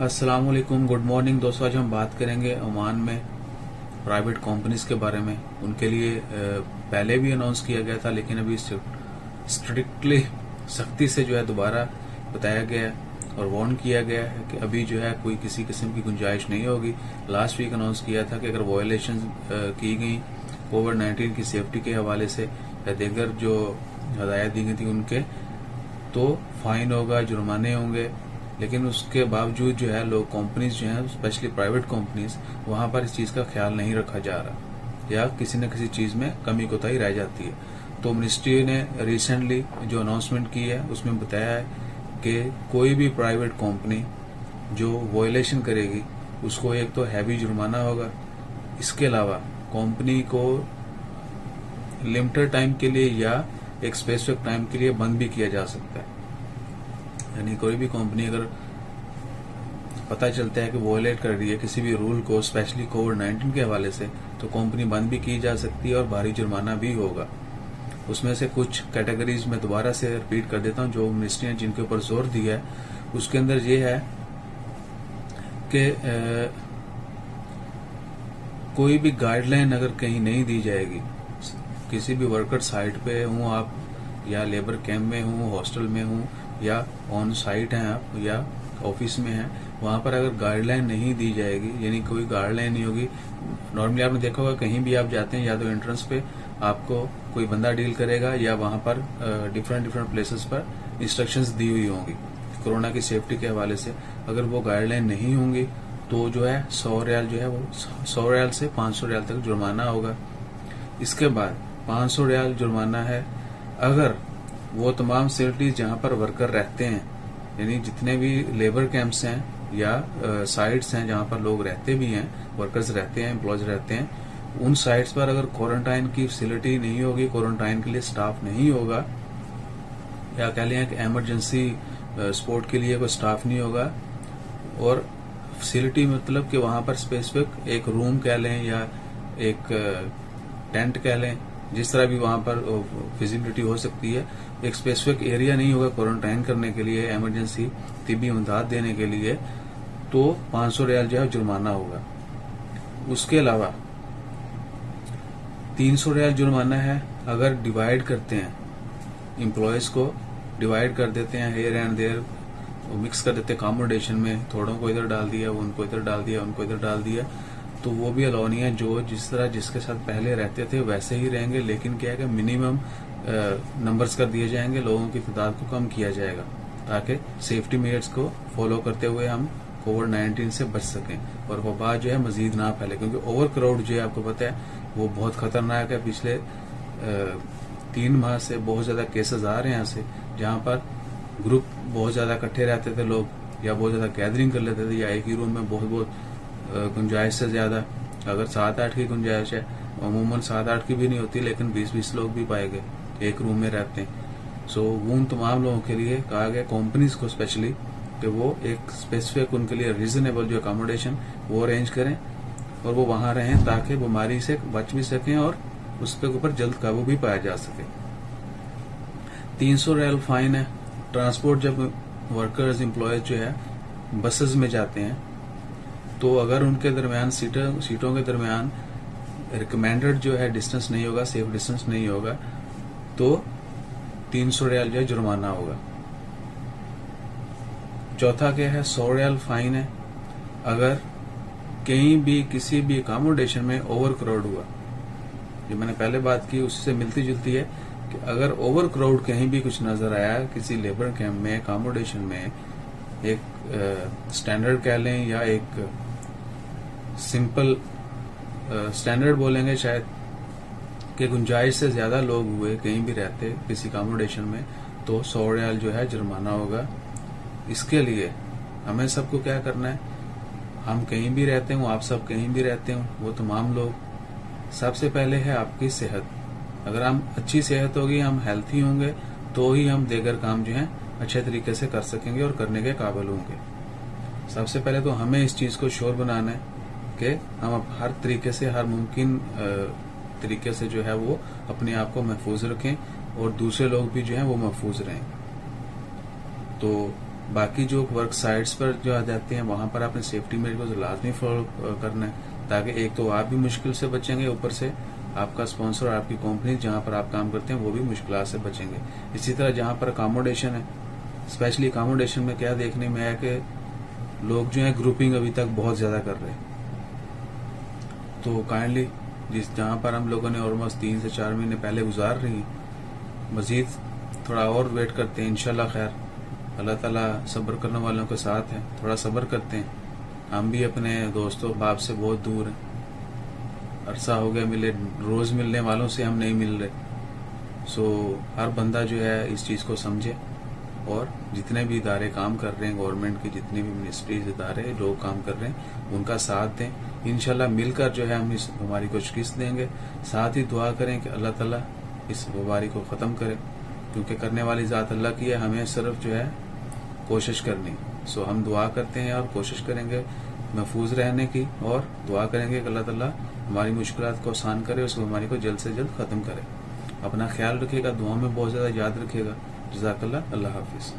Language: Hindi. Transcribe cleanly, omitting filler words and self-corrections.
अस्सलाम वालेकुम, गुड मॉर्निंग दोस्तों। आज हम बात करेंगे ओमान में प्राइवेट कंपनीज के बारे में। उनके लिए पहले भी अनाउंस किया गया था, लेकिन अभी स्ट्रिक्टली सख्ती से जो है दोबारा बताया गया है और वार्न किया गया है कि अभी जो है कोई किसी किस्म की गुंजाइश नहीं होगी। लास्ट वीक अनाउंस किया था कि अगर वायलेशन की गई कोविड-19 की सेफ्टी के हवाले से या दीगर जो हदायत दी गई थी उनके, तो फाइन होगा, जुर्माने होंगे। लेकिन उसके बावजूद जो है लोग कंपनीज जो हैं, स्पेशली प्राइवेट कंपनीज, वहां पर इस चीज का ख्याल नहीं रखा जा रहा या किसी न किसी चीज में कमी कोताही रह जाती है। तो मिनिस्ट्री ने रिसेंटली जो अनाउंसमेंट की है उसमें बताया है कि कोई भी प्राइवेट कंपनी जो वायलेशन करेगी उसको एक तो हैवी जुर्माना होगा। इसके अलावा कंपनी को लिमिटेड टाइम के लिए या एक स्पेसिफिक टाइम के लिए बंद भी किया जा सकता है। यानी कोई भी कंपनी अगर पता चलता है कि वॉयलेट कर रही है किसी भी रूल को, स्पेशली कोविड-19 के हवाले से, तो कंपनी बंद भी की जा सकती है और भारी जुर्माना भी होगा। उसमें से कुछ कैटेगरीज में दोबारा से रिपीट कर देता हूं जो मिनिस्ट्री ने जिनके ऊपर जोर दिया है। उसके अंदर ये है कि कोई भी गाइडलाइन अगर कहीं नहीं दी जाएगी, किसी भी वर्कर साइट पे हूं आप या लेबर कैंप में हूं, हॉस्टल में हूं या ऑन साइट हैं आप या ऑफिस में हैं, वहां पर अगर गाइडलाइन नहीं दी जाएगी, यानी कोई गाइडलाइन नहीं होगी। नॉर्मली आपने देखा होगा कहीं भी आप जाते हैं या तो एंट्रेंस पे आपको कोई बंदा डील करेगा या वहां पर डिफरेंट प्लेसेस पर इंस्ट्रक्शंस दी हुई होंगी कोरोना की सेफ्टी के हवाले से। अगर वो गाइडलाइन नहीं होंगी तो जो है 100 रियाल जो है वो 100 रियाल से 500 रियाल तक जुर्माना होगा। इसके बाद 500 रियाल जुर्माना है अगर वो तमाम फैसिलिटीज जहां पर वर्कर रहते हैं, यानी जितने भी लेबर कैंप्स हैं या साइट्स हैं जहां पर लोग रहते भी हैं, वर्कर्स रहते हैं, एम्प्लॉयज रहते हैं, उन साइट्स पर अगर क्वारंटाइन की फैसिलिटी नहीं होगी, क्वारंटाइन के लिए स्टाफ नहीं होगा, या कह लें कि इमरजेंसी सपोर्ट के लिए कोई स्टाफ नहीं होगा, और फैसिलिटी मतलब कि वहां पर स्पेसिफिक एक रूम कह लें या एक टेंट कह लें, जिस तरह भी वहां पर फिजिबिलिटी हो सकती है, एक स्पेसिफिक एरिया नहीं होगा क्वारंटाइन करने के लिए, इमरजेंसी तिब्बी इमदाद देने के लिए, तो 500 रियाल जो है जुर्माना होगा। उसके अलावा 300 रियाल जुर्माना है अगर डिवाइड करते हैं, एम्प्लॉयज को डिवाइड कर देते हैं हेयर एंड देयर, मिक्स कर देते हैं अकोमोडेशन में, थोड़ों को इधर डाल दिया, उनको इधर डाल दिया, उनको इधर डाल दिया, तो वो भी अलाउ नहीं है। जो जिस तरह जिसके साथ पहले रहते थे वैसे ही रहेंगे, लेकिन क्या है कि मिनिमम नंबर्स कर दिए जाएंगे, लोगों की तादाद को कम किया जाएगा ताकि सेफ्टी मेजर्स को फॉलो करते हुए हम कोविड-19 से बच सकें और वबा जो है मजीद ना फैले। क्योंकि ओवर क्राउड जो है आपको पता है वो बहुत खतरनाक है। पिछले 3 माह से बहुत ज्यादा केसेस आ रहे हैं ऐसे, जहां पर ग्रुप बहुत ज्यादा इकट्ठे रहते थे लोग, या बहुत ज्यादा गैदरिंग कर लेते थे, या एक ही रूम में बहुत गुंजाइश से ज्यादा, अगर 7-8 की गुंजाइश है, अमूमन 7-8 की भी नहीं होती, लेकिन 20-20 लोग भी पाए गए एक रूम में रहते हैं। सो उन तमाम लोगों के लिए कहा गया, कंपनीज को स्पेशली, कि वो एक स्पेसिफिक उनके लिए रीजनेबल जो अकोमोडेशन वो अरेंज करें और वो वहां रहें ताकि बीमारी से बच भी सकें और उसके ऊपर जल्द काबू भी पाया जा सके। 300 रियाल फाइन है। ट्रांसपोर्ट जब वर्कर्स एम्प्लॉयज जो है बसेस में जाते हैं, तो अगर उनके दरमियान सीटों के दरमियान रिकमेंडेड जो है डिस्टेंस नहीं होगा, सेफ डिस्टेंस नहीं होगा, तो 300 रियाल जो है जुर्माना होगा। चौथा क्या है, 100 रियाल फाइन है अगर कहीं भी किसी भी अकोमोडेशन में ओवर क्राउड हुआ। जो मैंने पहले बात की उससे मिलती जुलती है कि अगर ओवर क्राउड कहीं भी कुछ नजर आया किसी लेबर कैंप में, अकोमोडेशन में, एक स्टैंडर्ड कह लें या एक सिंपल स्टैंडर्ड बोलेंगे शायद, कि गुंजाइश से ज्यादा लोग हुए कहीं भी रहते किसी अकोमोडेशन में, तो 100 रियाल जो है जुर्माना होगा। इसके लिए हमें सबको क्या करना है, हम कहीं भी रहते हो, आप सब कहीं भी रहते हो, वो तमाम लोग, सबसे पहले है आपकी सेहत। अगर हम अच्छी सेहत होगी, हम हेल्थी होंगे, तो ही हम देगर काम जो है अच्छे तरीके से कर सकेंगे और करने के काबिल होंगे। सबसे पहले तो हमें इस चीज को श्योर बनाना है कि हम हर तरीके से, हर मुमकिन तरीके से जो है वो अपने आप को महफूज रखें और दूसरे लोग भी जो है वो महफूज रहें। तो बाकी जो वर्क साइट्स पर जो आ जाते हैं वहां पर आपने सेफ्टी मेजर को लाजमी फॉलो करना है, ताकि एक तो आप भी मुश्किल से बचेंगे, ऊपर से आपका स्पॉन्सर और आपकी कंपनी जहां पर आप काम करते हैं वो भी मुश्किल से बचेंगे। इसी तरह जहां पर अकोमोडेशन है, स्पेशली अकोमोडेशन में क्या देखने में है कि लोग जो है ग्रुपिंग अभी तक बहुत ज्यादा कर रहे हैं। तो काइंडली जहां पर हम लोगों ने ऑलमोस्ट 3 से 4 महीने पहले गुजार रही हैं, मजीद थोड़ा और वेट करते हैं। इंशाल्लाह खैर, अल्लाह ताला सब्र करने वालों के साथ है, थोड़ा सब्र करते हैं। हम भी अपने दोस्तों बाप से बहुत दूर हैं, अरसा हो गया मिले, रोज मिलने वालों से हम नहीं मिल रहे। सो हर बंदा जो है इस चीज को समझे, और जितने भी इदारे काम कर रहे हैं, गवर्नमेंट के जितने भी मिनिस्ट्रीज इदारे लोग काम कर रहे हैं, उनका साथ दें। इंशाल्लाह मिलकर जो है हम इस बीमारी को शिकस्त देंगे। साथ ही दुआ करें कि अल्लाह ताला इस बीमारी को खत्म करे, क्योंकि करने वाली जात अल्लाह की है, हमें सिर्फ जो है कोशिश करनी। सो हम दुआ करते हैं और कोशिश करेंगे महफूज रहने की, और दुआ करेंगे कि अल्लाह ताला हमारी मुश्किलात को आसान करे, उस बीमारी को जल्द से जल्द खत्म करे। अपना ख्याल रखिएगा, दुआ में बहुत ज्यादा याद रखिएगा। जज़ाकल्लाह, अल्लाह हाफिज।